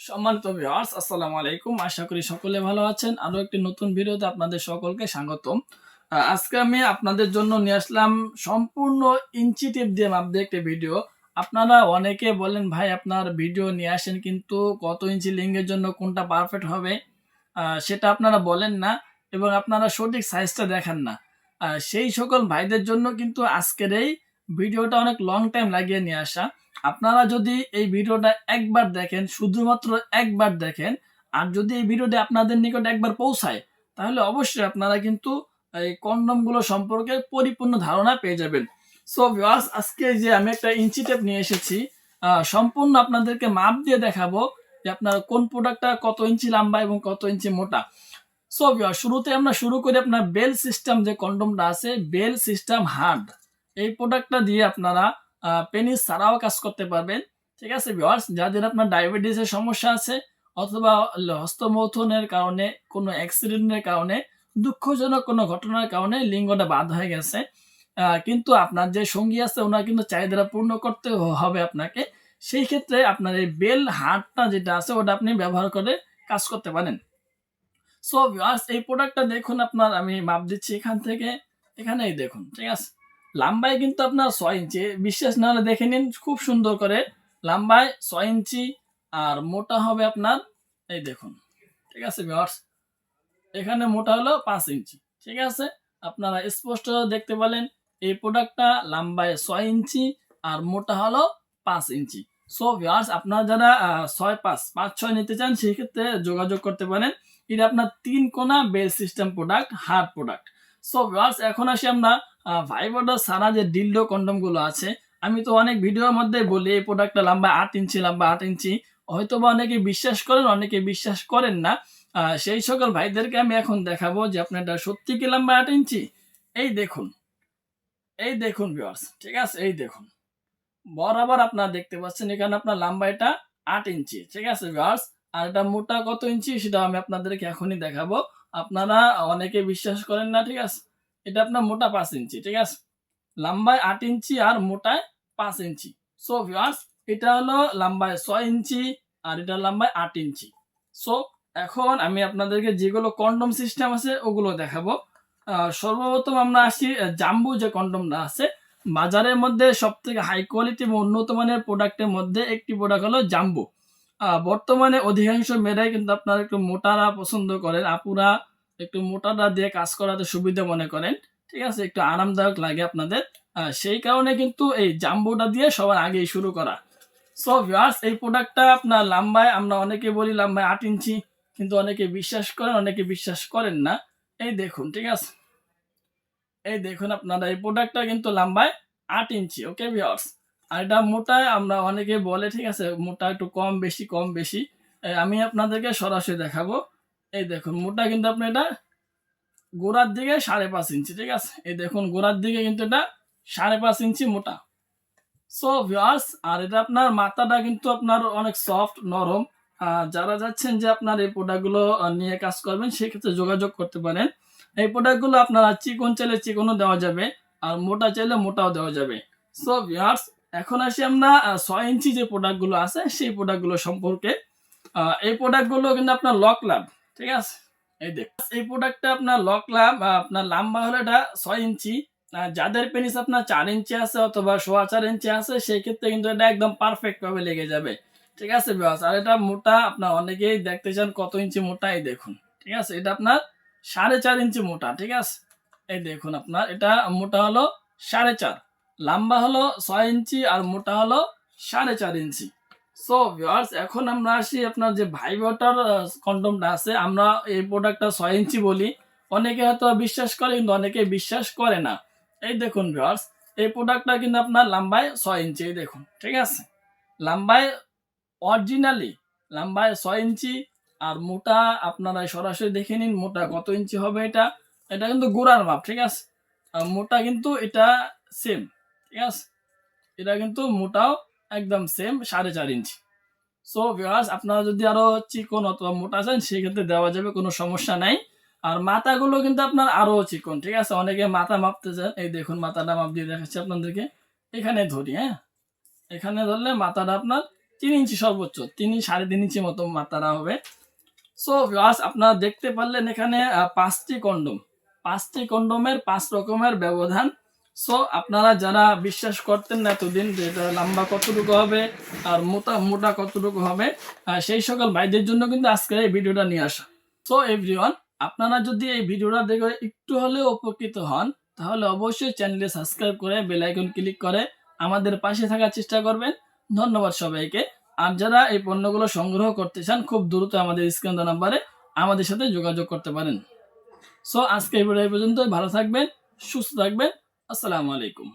সম্মানিত ভিউয়ার্স, আসসালামু আলাইকুম। আশা করি সকলে ভালো আছেন। আরো একটি নতুন ভিডিওতে আপনাদের সকলকে স্বাগতম। আজকে আমি আপনাদের জন্য নিয়ে আসলাম সম্পূর্ণ ইঞ্চি টেপ দিয়ে মাপ দিয়ে একটি ভিডিও। আপনারা অনেকে বলেন ভাই আপনার ভিডিও নিয়ে আসেন, কিন্তু কত ইঞ্চি লিঙ্গের জন্য কোনটা পারফেক্ট হবে সেটা আপনারা বলেন না, এবং আপনারা সঠিক সাইজটা দেখান না। সেই সকল ভাইদের জন্য কিন্তু আজকের এই ভিডিওটা অনেক লং টাইম লাগিয়ে নিয়ে আসা। আপনারা যদি এই ভিডিওটা একবার দেখেন, শুধুমাত্র একবার দেখেন, আর যদি এই ভিডিওটি আপনাদের নিকট একবার পৌঁছায়, তাহলে অবশ্যই আপনারা কিন্তু এই কন্ডমগুলো সম্পর্কে পরিপূর্ণ ধারণা পেয়ে যাবেন। সো ভিউয়ার্স, আজকে যে আমি একটা ইঞ্চি টেপ নিয়ে এসেছি, সম্পূর্ণ আপনাদেরকে মাপ দিয়ে দেখাবো যে আপনার কোন প্রোডাক্টটা কত ইঞ্চি লম্বা এবং কত ইঞ্চি মোটা। সো ভিউয়ার্স, শুরুতে আমরা শুরু করি আপনার বেল সিস্টেম যে কন্ডমটা আছে, বেল সিস্টেম হার্ড, এই প্রোডাক্টটা দিয়ে আপনারা পেনিস ছাড়াও কাজ করতে পারবেন। ঠিক আছে ভিউয়ার্স, যাদের আপনার ডায়াবেটিসের সমস্যা আছে, অথবা হস্তমৈথুনের কারণে, কোনো অ্যাক্সিডেন্টের কারণে, দুঃখজনক কোনো ঘটনার কারণে লিঙ্গটা বাদ হয়ে গেছে, কিন্তু আপনার যে সঙ্গী আছে ওনার কিন্তু চাহিদাটা পূর্ণ করতে হবে আপনাকে, সেই ক্ষেত্রে আপনার এই বেল হার্টটা যেটা আছে ওটা আপনি ব্যবহার করে কাজ করতে পারেন। সো ভিউয়ার্স, এই প্রোডাক্টটা দেখুন, আপনার আমি মাপ দিচ্ছি এখান থেকে এখানেই দেখুন। ঠিক আছে, লাম্বায় কিন্তু আপনার 6 ইঞ্চি, বিশ্বাস না হলে দেখে নিন খুব সুন্দর করে। লাম্বায় 6 ইঞ্চি, আর মোটা হবে আপনার, এই দেখুন। ঠিক আছে ভিউয়ার্স, এখানে মোটা হলো 5 ইঞ্চি। ঠিক আছে, আপনারা স্পষ্ট দেখতে পেলেন এই প্রোডাক্টটা লাম্বায় 6 ইঞ্চি আর মোটা হলো 5 ইঞ্চি। সো ভিউয়ার্স, আপনারা যারা 6-5-5-6 নিতে চান, সেক্ষেত্রে যোগাযোগ করতে পারেন। এটা আপনার 3 কোণা বেল system product, hard product. So viewers, এখন আসি আমরা ভাইব্রাডার সারা যে ডিলডো কন্ডম গুলো আছে। আমি তো অনেক ভিডিওর মধ্যে বলি এই প্রোডাক্টটা লম্বা 8 ইঞ্চি, লম্বা 8 ইঞ্চি। হয়তো বা অনেকে বিশ্বাস করেন, অনেকে বিশ্বাস করেন না। সেই সকল ভাইদেরকে আমি এখন দেখাবো যে আপনার এটা সত্যি কি লম্বা 8 ইঞ্চি। এই দেখুন, এই দেখুন ভিউয়ার্স, ঠিক আছে, এই দেখুন বরাবর আপনারা দেখতে পাচ্ছেন এখানে আপনার লম্বা এটা 8 ইঞ্চি। ঠিক আছে ভিউয়ার্স, আর এটা মোটা কত ইঞ্চি সেটা আমি আপনাদেরকে এখনই দেখাবো। আপনারা অনেকে বিশ্বাস করেন না, ঠিক আছে। এটা আপনার মোটা 5 ইঞ্চি, ঠিক আছে, লম্বায় 8 ইঞ্চি আর মোটায় 5 ইঞ্চি। সো ভিউয়ার্স, এটা হলো লম্বায় 6 ইঞ্চি আর এটা লম্বায় 8 ইঞ্চি। সো এখন আমি আপনাদেরকে যেগুলো কন্ডম সিস্টেম আছে ওগুলো দেখাবো। সর্বপ্রথম আমরা আসি জাম্বু যে কন্ডমটা আছে, বাজারের মধ্যে সব থেকে হাই কোয়ালিটি এবং উন্নত মানের প্রোডাক্টের মধ্যে একটি প্রোডাক্ট হলো জাম্বু। বর্তমানে অধিকাংশ মেয়েরাই কিন্তু আপনারা একটু মোটারা পছন্দ করেন, আপুরা একটু মোটাটা দিয়ে কাজ করাতে সুবিধা মনে করেন। ঠিক আছে, একটু আরামদায়ক লাগে আপনাদের। সেই কারণে কিন্তু এই জাম্বুটা দিয়ে সবার আগেই শুরু করা। সো ভিউয়ার্স, এই প্রোডাক্টটা আপনার লম্বায় আমরা অনেকে বলি লম্বায় 8 ইঞ্চি, কিন্তু অনেকে বিশ্বাস করেন, অনেকে বিশ্বাস করেন না। এই দেখুন, ঠিক আছে, এই দেখুন আপনারা এই প্রোডাক্টটা কিন্তু লম্বায় 8 ইঞ্চি। ওকে ভিউয়ার্স, আর এটা মোটায় আমরা অনেকে বলে, ঠিক আছে, মোটা একটু কম বেশি কম বেশি। আমি আপনাদেরকে সরাসরি দেখাবো। এই দেখুন মোটা কিন্তু আপনি এটা গোড়ার দিকে 5.5 ইঞ্চি। ঠিক আছে, এই দেখুন গোড়ার দিকে কিন্তু এটা 5.5 ইঞ্চি মোটা। সো ভিউয়ার্স, আর এটা আপনার মাথাটা কিন্তু আপনার অনেক সফট নরম। যারা যাচ্ছেন যে আপনার এই প্রোডাক্টগুলো নিয়ে কাজ করবেন, সেক্ষেত্রে যোগাযোগ করতে পারেন। এই প্রোডাক্টগুলো আপনারা চিকন চাইলে চিকনও দেওয়া যাবে, আর মোটা চাইলে মোটাও দেওয়া যাবে। সো ভিউয়ার্স, এখন আসি আমরা 6 ইঞ্চি যে প্রোডাক্টগুলো আছে সেই প্রোডাক্টগুলো সম্পর্কে। এই প্রোডাক্টগুলো কিন্তু আপনার লক লাভ। ঠিক আছে, এই দেখ, এই প্রোডাক্টটা আপনার লক লাভ, আপনার লম্বা হলো এটা 6 ইঞ্চি। যাদের পেনিস আপনার 4 ইঞ্চি আছে অথবা 4.25 ইঞ্চি আছে, সেই ক্ষেত্রে কিন্তু এটা একদম পারফেক্ট ভাবে লেগে যাবে। ঠিক আছে বিকজ, আর এটা মোটা আপনার অনেকেই দেখতে চান কত ইঞ্চি মোটা, এই দেখুন। ঠিক আছে, এটা আপনার 4.5 ইঞ্চি মোটা। ঠিক আছে, এই দেখুন আপনার এটা মোটা হলো 4.5, লম্বা হলো 6 ইঞ্চি আর মোটা হলো 4.5 ইঞ্চি। সো ভিউয়ার্স, এখন আমরা আসি আপনার যে ভাইব্রাটার কন্ডমটা আছে। আমরা এই প্রোডাক্টটা 6 ইঞ্চি বলি, অনেকে হয়তো বিশ্বাস করে, কিন্তু অনেকে বিশ্বাস করে না। এই দেখুন ভিউয়ার্স, এই প্রোডাক্টটা কিন্তু আপনার লম্বায় 6 ইঞ্চি। এই দেখুন, ঠিক আছে, লম্বায় অরিজিনালি লম্বায় 6 ইঞ্চি, আর মোটা আপনারা সরাসরি দেখে নিন মোটা কত ইঞ্চি হবে। এটা এটা কিন্তু গোড়ার মাপ। ঠিক আছে, আর মোটা কিন্তু এটা সেম। ঠিক আছে, এটা কিন্তু মোটাও একদম সেম 4.5 ইঞ্চি। সো ভিউয়ার্স, আপনারা যদি আরো চিকন অথবা মোটা চান, সেক্ষেত্রে দেওয়া যাবে, কোনো সমস্যা নাই। আর মাথাগুলো কিন্তু আপনার আরো চিকন। ঠিক আছে, অনেকে মাথা মাপতে চান, এই দেখুন মাথাটা মাপ দিয়ে দেখাচ্ছি আপনাদেরকে। এখানে ধরি, হ্যাঁ, এখানে ধরলে মাথাটা আপনার 3 ইঞ্চি, সর্বোচ্চ 3-3.5 ইঞ্চি মতো মাত্রা হবে। সো ভিউয়ার্স, আপনারা দেখতে পারলেন এখানে 5টি কন্ডোম, 5টি কন্ডোমের 5 রকমের ব্যবধান। সো আপনারা যারা বিশ্বাস করতেন না এতদিন যে এটা লম্বা কতটুকু হবে আর মোটা মোটা কতটুকু হবে, সেই সকল ভাইদের জন্য কিন্তু আজকে এই ভিডিওটা নিয়ে আসা। সো এভরিওয়ান, আপনারা যদি এই ভিডিওটা দেখে একটু হলেও উপকৃত হন, তাহলে অবশ্যই চ্যানেলে সাবস্ক্রাইব করে বেল আইকন ক্লিক করে আমাদের পাশে থাকার চেষ্টা করবেন। ধন্যবাদ সবাইকে। আর যারা এই পণ্যগুলো সংগ্রহ করতে চান, খুব দ্রুত আমাদের স্ক্রিন দেওয়া নাম্বারে আমাদের সাথে যোগাযোগ করতে পারেন। সো আজকে এই ভিডিও এই পর্যন্তই। ভালো থাকবেন, সুস্থ থাকবেন। আসসালামু আলাইকুম।